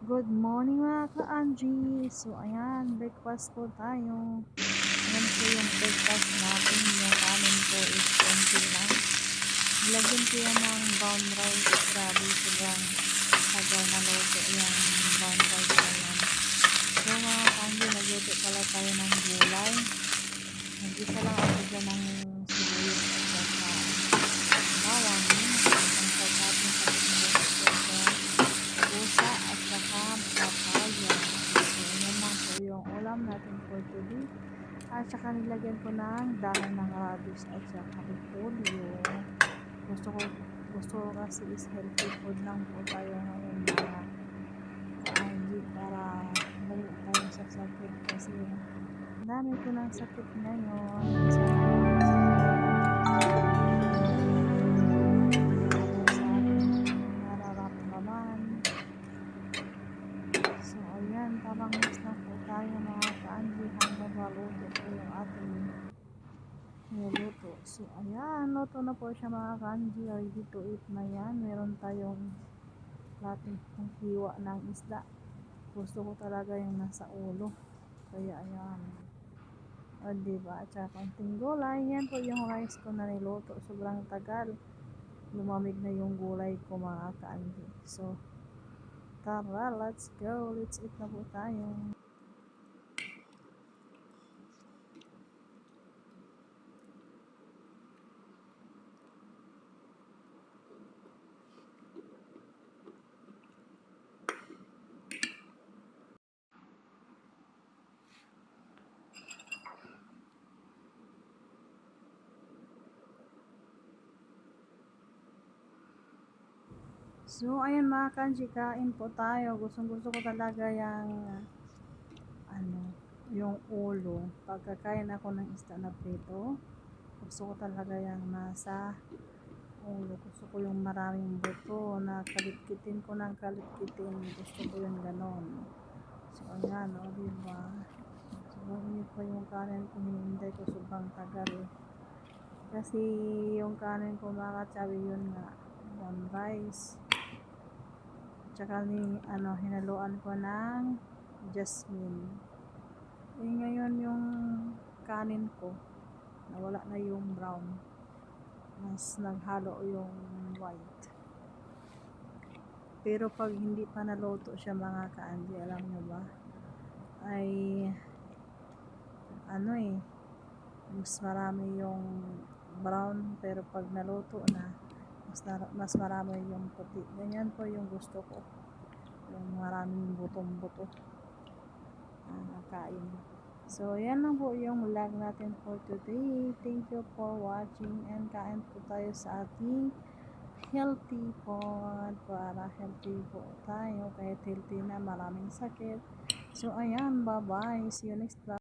Good morning mga ka-Angie. So ayan, breakfast po tayo. Ayan po yung breakfast natin. Yung kanin po is konti lang. Nilagyan ko yan ng brown rice. Grabe, sobrang tagal na loto yung brown rice na yan. So mga ka-Angie, nagluto pala tayo ng gulay. Nag-isa lang ako dyan ng sibuyas at saka bawang. Ang pagkatin sa pusa at saka papaya. So, yan lang po yung ulam natin for today. At saka nilagyan ko ng dahon ng radish at saka repolyo. Gusto ko kasi is healthy food lang po tayo ngayon mga ka-ID para balik tayo sa sakit kasi dami ko ng sakit ngayon. So, ayan, tamang mix na po tayo mga ka-Angie hanggang maluto po yung ating niluluto. So, ayan, luto na po siya mga ka-Angie. Ready to eat na yan. Meron tayong lating hiwa ng isda. Gusto ko talaga yung nasa ulo. Kaya, ayan. O, diba? At saka konting gulay. Yan po yung rice ko na niluto. Sobrang tagal. Lumamig na yung gulay ko mga ka-Angie. So, tara, let's go. Let's eat na po tayo. So, ayan mga kanji, kain po tayo. Gustong-gusto ko talaga yung ulo. Pagkakain ako ng isda na prito, gusto ko talaga yung nasa ulo. Gusto ko yung maraming buto na kalitkitin ko ng kalitkitin. Gusto ko yung ganon. So, ayan, o, diba? So, init pa yung kanin ko, hinintay ko sobrang tagal. Kasi yung kanin ko mga katsabi yun nga, one rice. Tsaka hinaluan ko ng jasmine. Ngayon yung kanin ko, nawala na yung brown. Mas naghalo yung white. Pero pag hindi pa naluto siya mga ka-Angie, alam nyo ba? Ay, mas marami yung brown. Pero pag naluto na, mas marami yung puti. Ganyan po yung gusto ko, yung maraming butong-buto na kain. So yan lang po yung vlog natin for today. Thank you for watching and kain po tayo sa ating healthy food para healthy po tayo kahit healthy na maraming sakit. So ayan, bye bye, see you next vlog.